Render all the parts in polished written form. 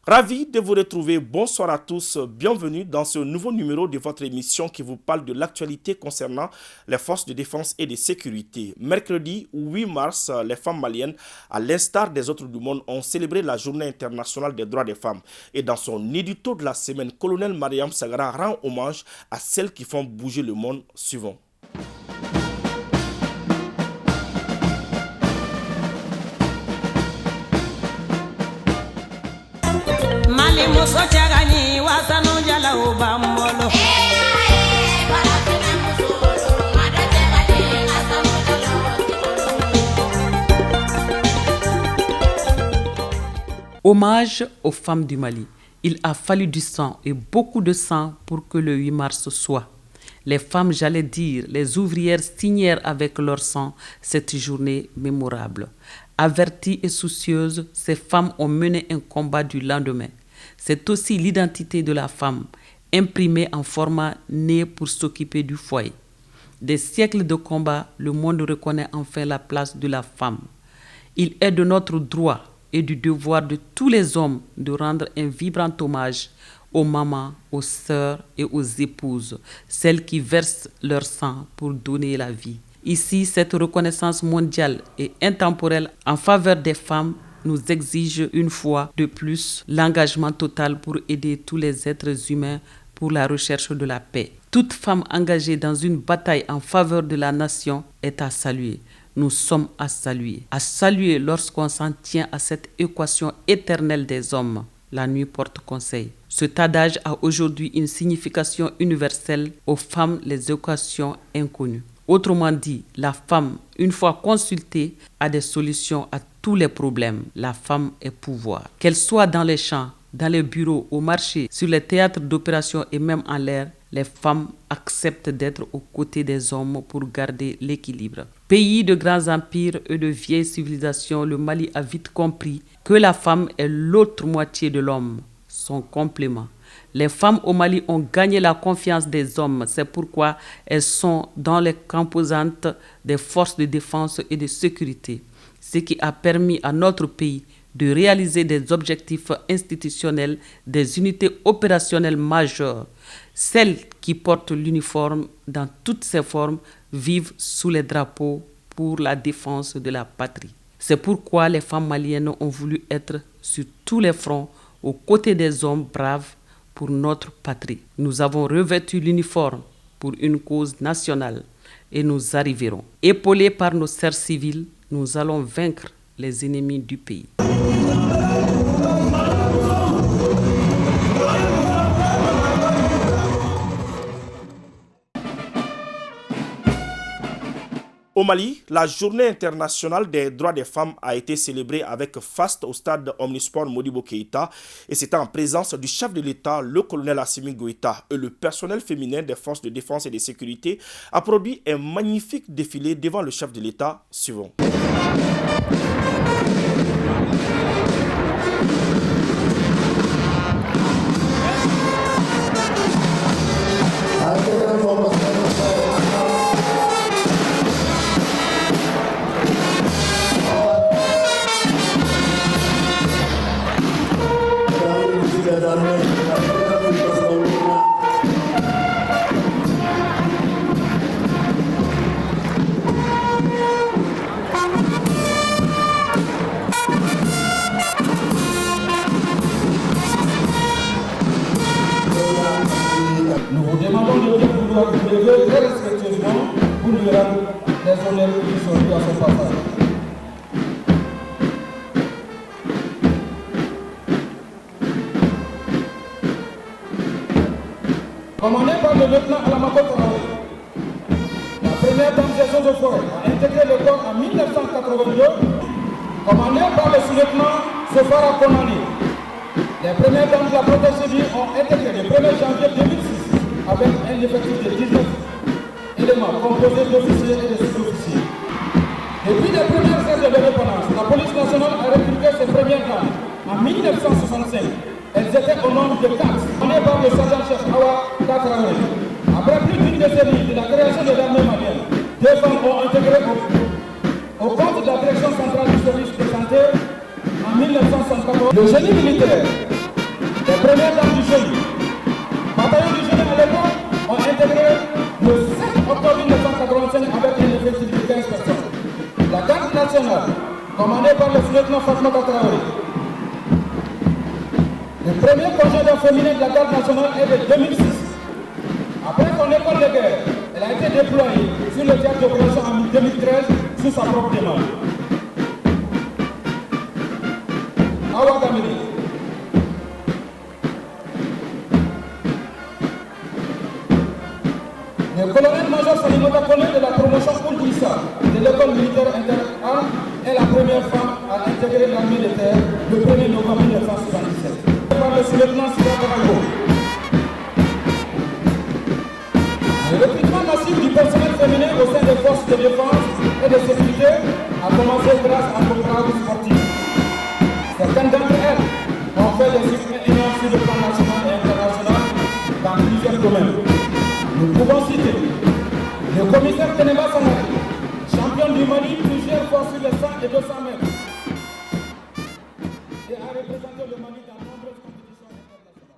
Ravi de vous retrouver, bonsoir à tous, bienvenue dans ce nouveau numéro de votre émission qui vous parle de l'actualité concernant les forces de défense et de sécurité. Mercredi 8 mars, les femmes maliennes, à l'instar des autres du monde, ont célébré la journée internationale des droits des femmes. Et dans son édito de la semaine, colonel Mariam Sagara rend hommage à celles qui font bouger le monde suivant. Hommage aux femmes du Mali. Il a fallu du sang et beaucoup de sang pour que le 8 mars soit. Les femmes, j'allais dire, les ouvrières signèrent avec leur sang cette journée mémorable. Averties et soucieuses, ces femmes ont mené un combat du lendemain. C'est aussi l'identité de la femme, imprimée en format né pour s'occuper du foyer. Des siècles de combat, le monde reconnaît enfin la place de la femme. Il est de notre droit et du devoir de tous les hommes de rendre un vibrant hommage aux mamans, aux sœurs et aux épouses, celles qui versent leur sang pour donner la vie. Ici, cette reconnaissance mondiale et intemporelle en faveur des femmes nous exige une fois de plus l'engagement total pour aider tous les êtres humains pour la recherche de la paix. Toute femme engagée dans une bataille en faveur de la nation est à saluer. Nous sommes à saluer lorsqu'on s'en tient à cette équation éternelle des hommes. La nuit porte conseil. Cet adage a aujourd'hui une signification universelle. Aux femmes, les équations inconnues. Autrement dit, la femme, une fois consultée, a des solutions à tous les problèmes. La femme est pouvoir. Qu'elle soit dans les champs, dans les bureaux, au marché, sur les théâtres d'opération et même en l'air, les femmes acceptent d'être aux côtés des hommes pour garder l'équilibre. Pays de grands empires et de vieilles civilisations, le Mali a vite compris que la femme est l'autre moitié de l'homme, son complément. Les femmes au Mali ont gagné la confiance des hommes. C'est pourquoi elles sont dans les composantes des forces de défense et de sécurité, ce qui a permis à notre pays de réaliser des objectifs institutionnels, des unités opérationnelles majeures. Celles qui portent l'uniforme dans toutes ses formes vivent sous les drapeaux pour la défense de la patrie. C'est pourquoi les femmes maliennes ont voulu être sur tous les fronts aux côtés des hommes braves pour notre patrie. Nous avons revêtu l'uniforme pour une cause nationale et nous arriverons. Épaulés par nos sœurs civiles, nous allons vaincre les ennemis du pays. Au Mali, la journée internationale des droits des femmes a été célébrée avec faste au stade Omnisport Modibo Keïta et c'était en présence du chef de l'État, le colonel Assimi Goïta, et le personnel féminin des forces de défense et de sécurité a produit un magnifique défilé devant le chef de l'État suivant. Nous vous demandons de bien vouloir vous lever très respectueusement pour lui rendre les honneurs qui sont dus à son passage. Commandé par le lieutenant Alamako Traoré, la première dame des eaux de forêt a intégré le corps en 1982, commandé par le sous-lieutenant Sofara Konani. Les premières dames de la protection civile ont intégré le 1er janvier 2006 avec un effectif de 19 éléments composés d'officiers et de sous-officiers. Depuis les premières premières dames en 1965. Elles étaient au nombre de 4, menées par le sergent-chef Awa Traoré. Après plus d'une décennie de la création de l'armée malienne, 2 femmes ont intégré au compte de la direction centrale du service de santé en 1974. Le génie militaire, les premières dames du génie, bataillon du génie à l'époque, ont intégré le 7 octobre 1985 avec un effectif de 15 personnes. La garde nationale, commandée par le lieutenant Fatmata Traoré. Le premier contingent féminin de la garde nationale est de 2006. Après son école de guerre, elle a été déployée sur le théâtre d'opération en 2013 sous sa propre demande. Awa Gamedi. Le colonel-major Salimata Kone de la promotion Ould-Issa de l'école militaire inter-armes est la première femme à intégrer l'armée de terre le 1er novembre 1977. Par le sous-lieutenant Sida Karago. Le recrutement massif du personnel féminin au sein des forces de défense et de sécurité a commencé grâce à nos travaux sportifs. Certaines d'entre elles ont fait des succès énormes sur le plan national et international dans plusieurs domaines. Nous pouvons citer le commissaire Teneba Sanari, champion du Mali plusieurs fois sur les 100 et 200 mètres, et a représenté le Mali dans nombreuses compétitions internationales.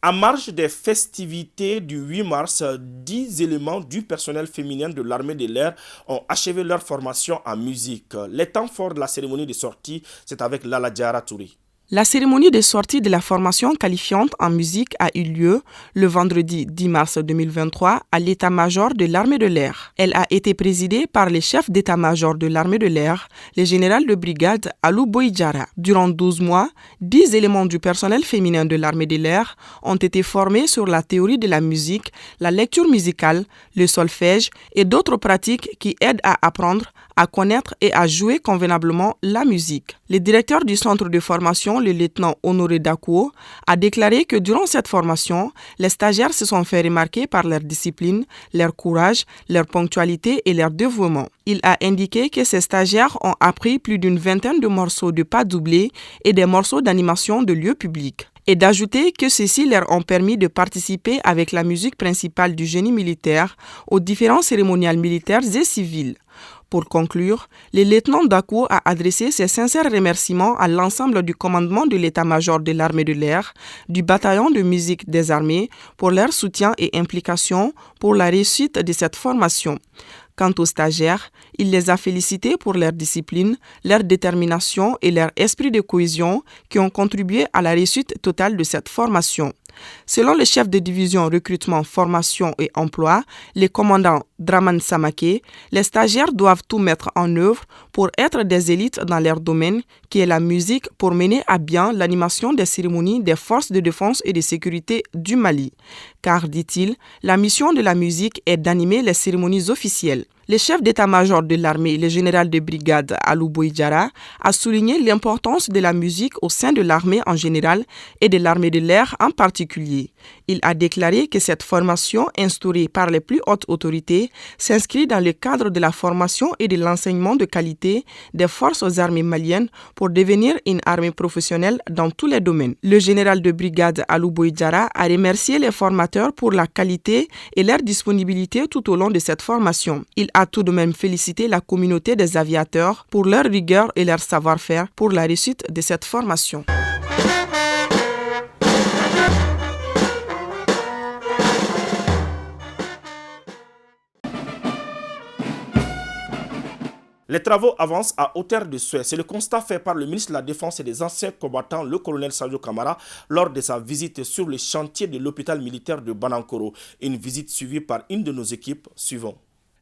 En marge des festivités du 8 mars, 10 éléments du personnel féminin de l'armée de l'air ont achevé leur formation en musique. Les temps forts de la cérémonie de sortie, c'est avec Lala Diara Touré. La cérémonie de sortie de la formation qualifiante en musique a eu lieu le vendredi 10 mars 2023 à l'état-major de l'armée de l'air. Elle a été présidée par le chef d'état-major de l'armée de l'air, le général de brigade Alou Boïdjara. Durant 12 mois, 10 éléments du personnel féminin de l'armée de l'air ont été formés sur la théorie de la musique, la lecture musicale, le solfège et d'autres pratiques qui aident à apprendre, à connaître et à jouer convenablement la musique. Le directeur du centre de formation, le lieutenant Honoré Dakuo, a déclaré que durant cette formation, les stagiaires se sont fait remarquer par leur discipline, leur courage, leur ponctualité et leur dévouement. Il a indiqué que ces stagiaires ont appris plus d'une vingtaine de morceaux de pas doublés et des morceaux d'animation de lieux publics. Et d'ajouter que ceux-ci leur ont permis de participer avec la musique principale du génie militaire aux différents cérémonials militaires et civils. Pour conclure, le lieutenant Dakuo a adressé ses sincères remerciements à l'ensemble du commandement de l'état-major de l'armée de l'air, du bataillon de musique des armées, pour leur soutien et implication pour la réussite de cette formation. Quant aux stagiaires, il les a félicités pour leur discipline, leur détermination et leur esprit de cohésion qui ont contribué à la réussite totale de cette formation. Selon le chef de division recrutement, formation et emploi, le commandant Draman Samake, les stagiaires doivent tout mettre en œuvre pour être des élites dans leur domaine, qui est la musique, pour mener à bien l'animation des cérémonies des forces de défense et de sécurité du Mali. Car, dit-il, la mission de la musique est d'animer les cérémonies officielles. Le chef d'état-major de l'armée, le général de brigade Alou Boïdjara, a souligné l'importance de la musique au sein de l'armée en général et de l'armée de l'air en particulier. Il a déclaré que cette formation, instaurée par les plus hautes autorités, s'inscrit dans le cadre de la formation et de l'enseignement de qualité des forces armées maliennes pour devenir une armée professionnelle dans tous les domaines. Le général de brigade Alou Boïdjara a remercié les formateurs pour la qualité et leur disponibilité tout au long de cette formation. Il a tout de même félicité la communauté des aviateurs pour leur rigueur et leur savoir-faire pour la réussite de cette formation. Les travaux avancent à hauteur de souhait. C'est le constat fait par le ministre de la Défense et des anciens combattants, le colonel Sadio Kamara, lors de sa visite sur le chantier de l'hôpital militaire de Banankoro. Une visite suivie par une de nos équipes. Suivons.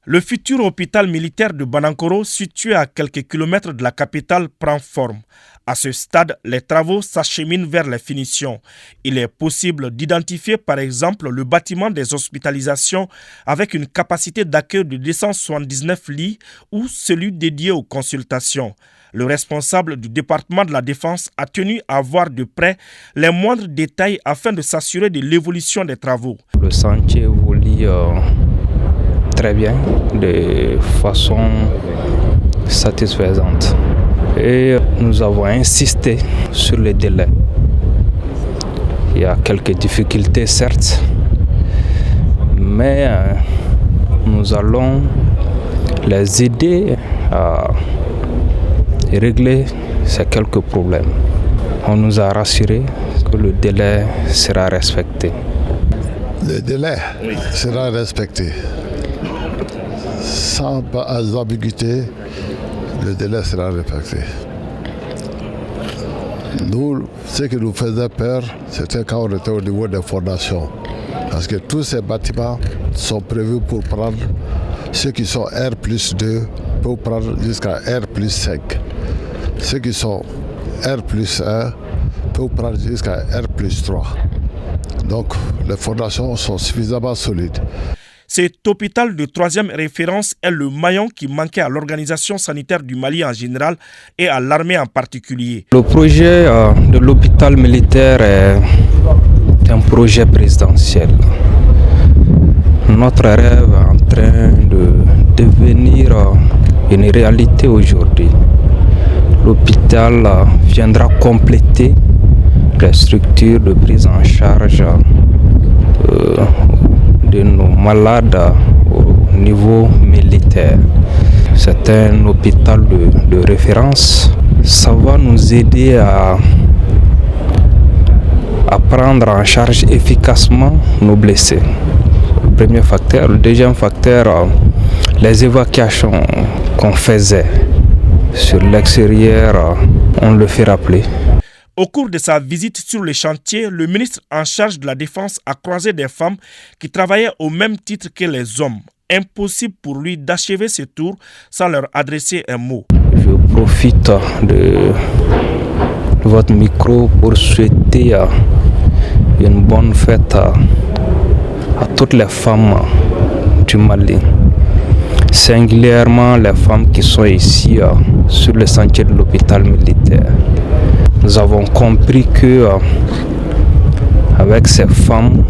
Le futur hôpital militaire de Banankoro, situé à quelques kilomètres de la capitale, prend forme. À ce stade, les travaux s'acheminent vers les finitions. Il est possible d'identifier par exemple le bâtiment des hospitalisations avec une capacité d'accueil de 279 lits ou celui dédié aux consultations. Le responsable du département de la Défense a tenu à voir de près les moindres détails afin de s'assurer de l'évolution des travaux. Le chantier évolue très bien, de façon satisfaisante. Et nous avons insisté sur les délais. Il y a quelques difficultés, certes, mais nous allons les aider à régler ces quelques problèmes. On nous a rassuré que le délai sera respecté. Le délai sera respecté. Sans ambiguïté, le délai sera respecté. Nous, ce qui nous faisait peur, c'était quand on était au niveau des fondations. Parce que tous ces bâtiments sont prévus pour prendre ceux qui sont R+2 pour prendre jusqu'à R+5. Ceux qui sont R+1 pour prendre jusqu'à R+3. Donc les fondations sont suffisamment solides. Cet hôpital de troisième référence est le maillon qui manquait à l'organisation sanitaire du Mali en général et à l'armée en particulier. Le projet de l'hôpital militaire est un projet présidentiel. Notre rêve est en train de devenir une réalité aujourd'hui. L'hôpital viendra compléter les structures de prise en charge de nos malades au niveau militaire. C'est un hôpital de référence. Ça va nous aider à prendre en charge efficacement nos blessés. Le premier facteur. Le deuxième facteur, les évacuations qu'on faisait sur l'extérieur, on le fait rappeler. Au cours de sa visite sur les chantiers, le ministre en charge de la Défense a croisé des femmes qui travaillaient au même titre que les hommes. Impossible pour lui d'achever ce tour sans leur adresser un mot. Je profite de votre micro pour souhaiter une bonne fête à toutes les femmes du Mali, singulièrement les femmes qui sont ici sur le sentier de l'hôpital militaire. Nous avons compris que avec ces femmes,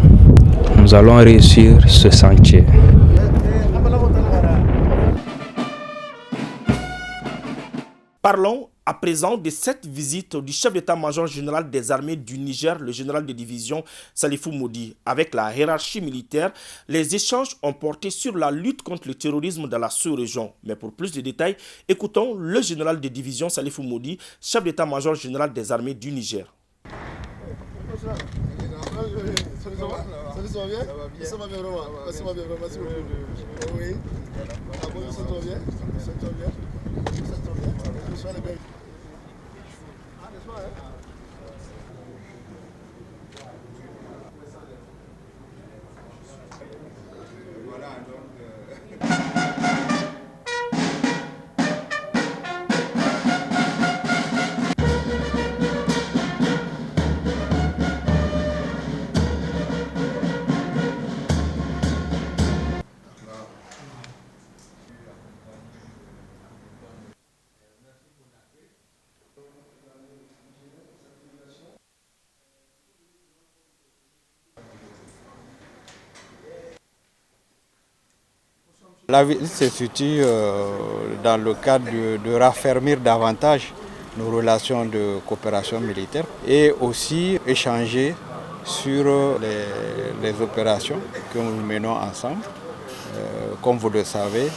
nous allons réussir ce sentier. Parlons à présent de cette visite du chef d'état-major général des armées du Niger, le général de division Salifou Modi. Avec la hiérarchie militaire, les échanges ont porté sur la lutte contre le terrorisme dans la sous-région. Mais pour plus de détails, écoutons le général de division Salifou Modi, chef d'état-major général des armées du Niger. La visite se situe dans le cadre de raffermir davantage nos relations de coopération militaire et aussi échanger sur les opérations que nous menons ensemble. Comme vous le savez,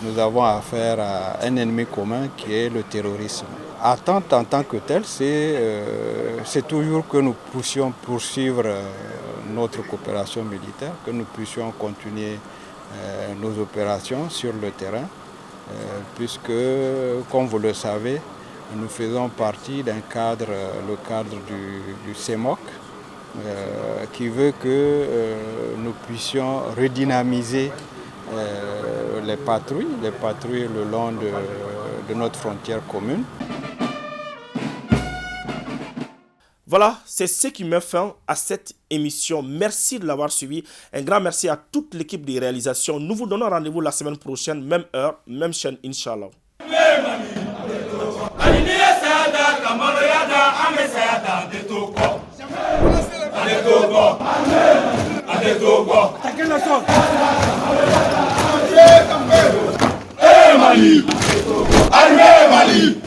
nous avons affaire à un ennemi commun qui est le terrorisme. Attente en tant que tel, c'est toujours que nous puissions poursuivre notre coopération militaire, que nous puissions continuer nos opérations sur le terrain, puisque, comme vous le savez, nous faisons partie d'un cadre, le cadre du CEMOC, qui veut que nous puissions redynamiser les patrouilles le long de notre frontière commune. Voilà, c'est ce qui met fin à cette émission. Merci de l'avoir suivi. Un grand merci à toute l'équipe de réalisation. Nous vous donnons rendez-vous la semaine prochaine, même heure, même chaîne, Inch'Allah. Mali. Mali. Armée Mali.